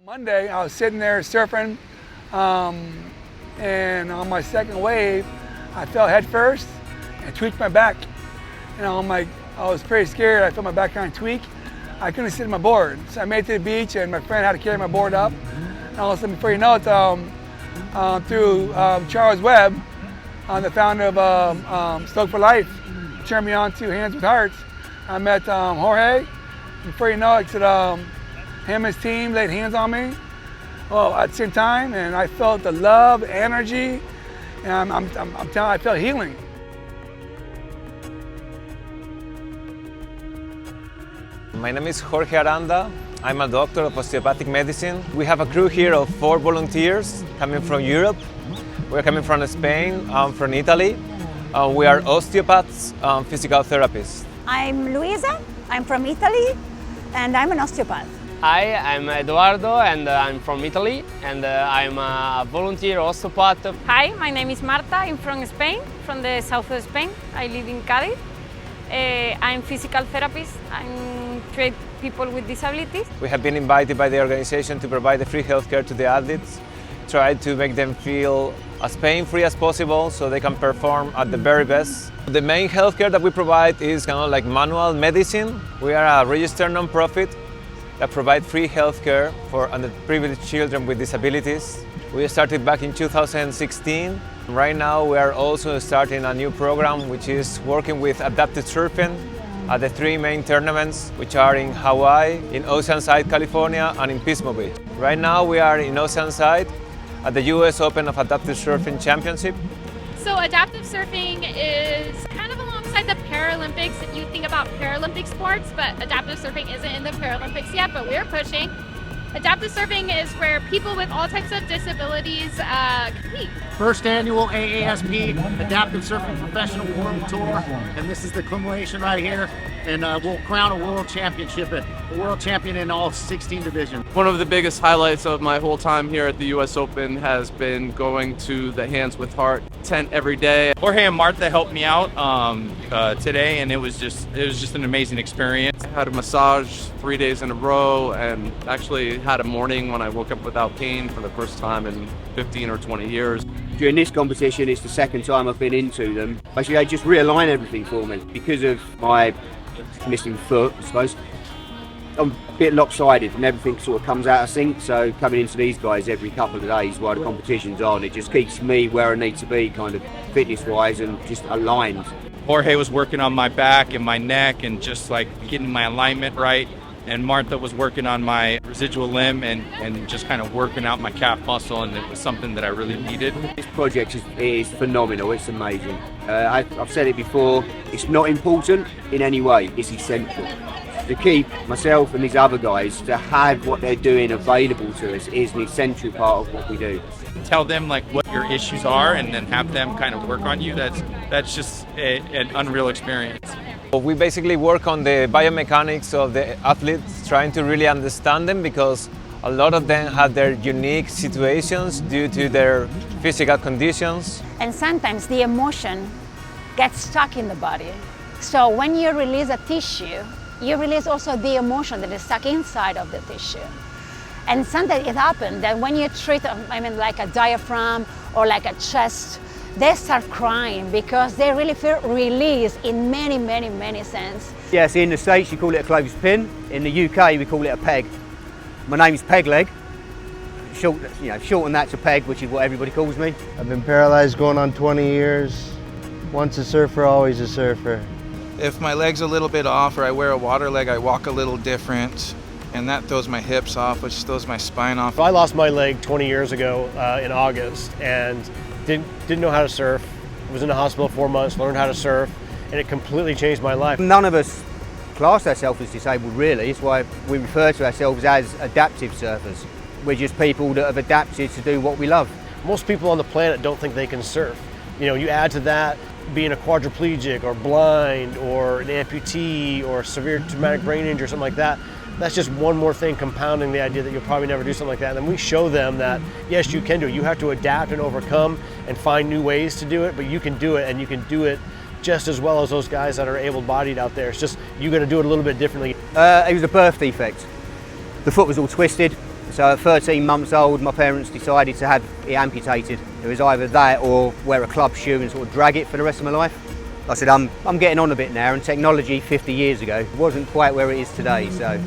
Monday, I was sitting there surfing, and on my second wave, I fell head first and tweaked my back. And I was pretty scared. I felt my back kind of tweak. I couldn't sit on my board, so I made it to the beach, and my friend had to carry my board up. And all of a sudden, before you know it, through Charles Webb, the founder of Stoke for Life, turned me on to Hands with Hearts. I met Jorge. Before you know it, him and his team laid hands on me at the same time, and I felt the love, the energy, and I'm telling you, I felt healing. My name is Jorge Aranda. I'm a doctor of osteopathic medicine. We have a crew here of 4 volunteers coming from Europe. We're coming from Spain, from Italy. We are osteopaths, physical therapists. I'm Luisa, I'm from Italy, and I'm an osteopath. Hi, I'm Eduardo, and I'm from Italy, and I'm a volunteer osteopath. Hi, my name is Marta. I'm from Spain, from the south of Spain. I live in Cádiz. I'm physical therapist. I treat people with disabilities. We have been invited by the organization to provide the free healthcare to the athletes, try to make them feel as pain-free as possible so they can perform at the very best. The main healthcare that we provide is kind of like manual medicine. We are a registered non-profit that provide free healthcare for underprivileged children with disabilities. We started back in 2016. Right now we are also starting a new program which is working with adaptive surfing at the 3 main tournaments, which are in Hawaii, in Oceanside, California, and in Pismo Beach. Right now we are in Oceanside at the US Open of Adaptive Surfing Championship. So adaptive surfing is kind of alongside the Paralympics. You think about Paralympic sports, but adaptive surfing isn't in the Paralympics yet, but we're pushing. Adaptive surfing is where people with all types of disabilities compete. First annual AASP Adaptive Surfing Professional World Tour, and this is the culmination right here, and we'll crown a world championship, a world champion in all 16 divisions. One of the biggest highlights of my whole time here at the US Open has been going to the Hands with Heart tent every day. Jorge and Martha helped me out today, and it was just an amazing experience. I had a massage 3 days in a row, and actually had a morning when I woke up without pain for the first time in 15 or 20 years. During this competition, it's the second time I've been into them. Basically, they just realign everything for me. Because of my missing foot, I suppose, I'm a bit lopsided and everything sort of comes out of sync. So coming into these guys every couple of days while the competition's on, it just keeps me where I need to be, kind of fitness-wise, and just aligned. Jorge was working on my back and my neck and just like getting my alignment right. And Martha was working on my residual limb and just kind of working out my calf muscle, and it was something that I really needed. This project is phenomenal, it's amazing. I've said it before, it's not important in any way, it's essential. To keep myself and these other guys to have what they're doing available to us is an essential part of what we do. Tell them like what your issues are and then have them kind of work on you. That's just an unreal experience. We basically work on the biomechanics of the athletes, trying to really understand them, because a lot of them have their unique situations due to their physical conditions. And sometimes the emotion gets stuck in the body. So when you release a tissue, you release also the emotion that is stuck inside of the tissue. And sometimes it happens that when you treat, like a diaphragm or like a chest, they start crying because they really feel release in many, many, many sense. Yeah, see, in the States you call it a clothespin. In the UK we call it a peg. My name is Peg Leg. Shorten that to Peg, which is what everybody calls me. I've been paralyzed going on 20 years. Once a surfer, always a surfer. If my leg's a little bit off or I wear a water leg, I walk a little different, and that throws my hips off, which throws my spine off. I lost my leg 20 years ago in August, and didn't know how to surf. I was in the hospital 4 months, learned how to surf, and it completely changed my life. None of us class ourselves as disabled, really. It's why we refer to ourselves as adaptive surfers. We're just people that have adapted to do what we love. Most people on the planet don't think they can surf. You add to that being a quadriplegic or blind or an amputee or severe traumatic brain injury or something like that. That's just one more thing compounding the idea that you'll probably never do something like that. And then we show them that, yes, you can do it. You have to adapt and overcome and find new ways to do it, but you can do it, and you can do it just as well as those guys that are able-bodied out there. It's just you got to do it a little bit differently. It was a birth defect. The foot was all twisted, So at 13 months old, my parents decided to have it amputated. It was either that or wear a club shoe and sort of drag it for the rest of my life. I said, I'm getting on a bit now, and technology 50 years ago wasn't quite where it is today, so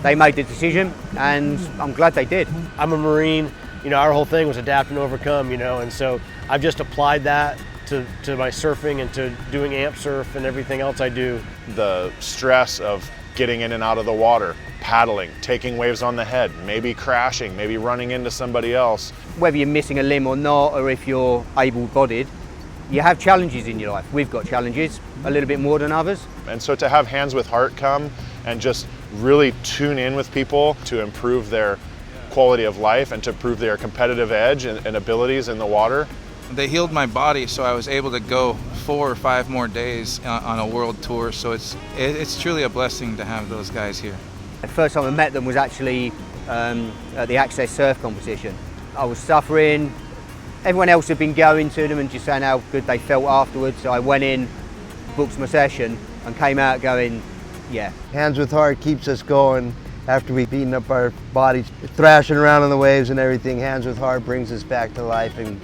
they made the decision, and I'm glad they did. I'm a Marine, you know, our whole thing was adapt and overcome, you know, and so I've just applied that to my surfing and to doing amp surf and everything else I do. The stress of getting in and out of the water, paddling, taking waves on the head, maybe crashing, maybe running into somebody else. Whether you're missing a limb or not, or if you're able-bodied, you have challenges in your life. We've got challenges, a little bit more than others. And so to have Hands with Heart come and just really tune in with people to improve their quality of life and to improve their competitive edge and abilities in the water. They healed my body, so I was able to go 4 or 5 more days on a world tour. So it's truly a blessing to have those guys here. The first time I met them was actually at the Access Surf competition. I was suffering. Everyone else had been going to them and just saying how good they felt afterwards. So I went in, booked my session, and came out going, yeah. Hands with Heart keeps us going after we've beaten up our bodies, thrashing around on the waves and everything. Hands with Heart brings us back to life and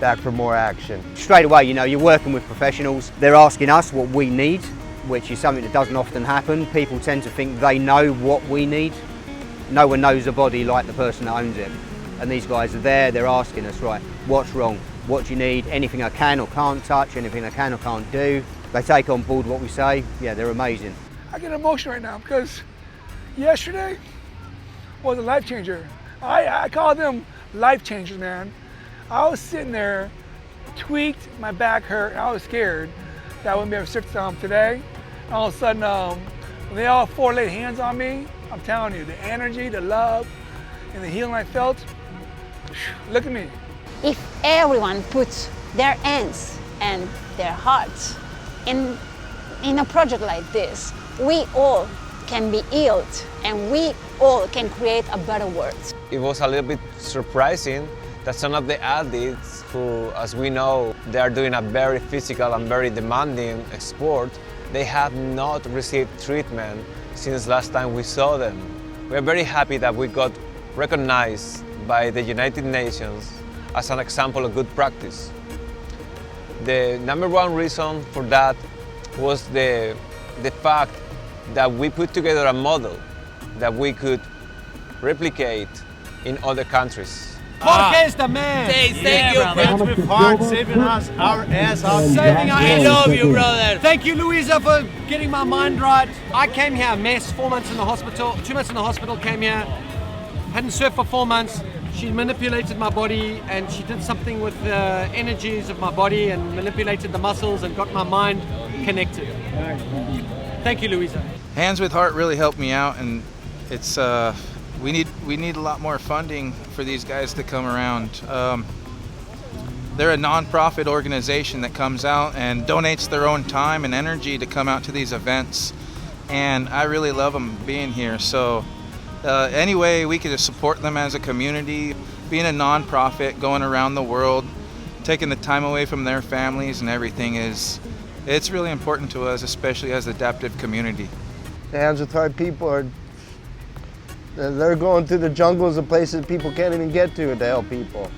back for more action. Straight away, you know, you're working with professionals. They're asking us what we need, which is something that doesn't often happen. People tend to think they know what we need. No one knows a body like the person that owns it. And these guys are there, they're asking us, right, what's wrong? What do you need? Anything I can or can't touch, anything I can or can't do. They take on board what we say. Yeah, they're amazing. I get emotional right now because yesterday was a life changer. I call them life changers, man. I was sitting there, tweaked, my back hurt, and I was scared that I wouldn't be able to surf today. And all of a sudden, when they all 4 laid hands on me, I'm telling you, the energy, the love, and the healing I felt, look at me. If everyone puts their hands and their hearts in a project like this, we all can be healed and we all can create a better world. It was a little bit surprising that some of the athletes who, as we know, they are doing a very physical and very demanding sport, they have not received treatment since last time we saw them. We are very happy that we got recognized by the United Nations as an example of good practice. The #1 reason for that was the fact that we put together a model that we could replicate in other countries. Jorge is the man. Thank you, Hands with Heart, saving us our ass out. Saving our I love you, brother. Thank you, Louisa, for getting my mind right. I came here a mess, 4 months in the hospital, 2 months in the hospital, came here, hadn't surfed for 4 months. She manipulated my body and she did something with the energies of my body and manipulated the muscles and got my mind connected. Thank you, Louisa. Hands with Heart really helped me out, and it's we need a lot more funding for these guys to come around. They're a non-profit organization that comes out and donates their own time and energy to come out to these events, and I really love them being here. So any way we could support them as a community, being a non-profit, going around the world, taking the time away from their families and everything it's really important to us, especially as the adaptive community. The Hands with Heart people they're going through the jungles and places people can't even get to help people.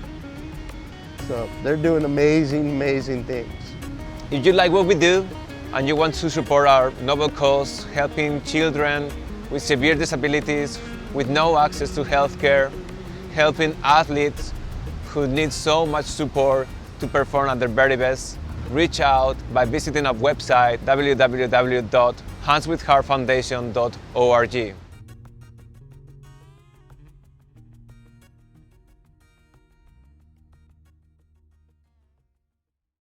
So they're doing amazing, amazing things. If you like what we do and you want to support our noble cause, helping children with severe disabilities, with no access to healthcare, helping athletes who need so much support to perform at their very best, reach out by visiting our website www.handswithheartfoundation.org.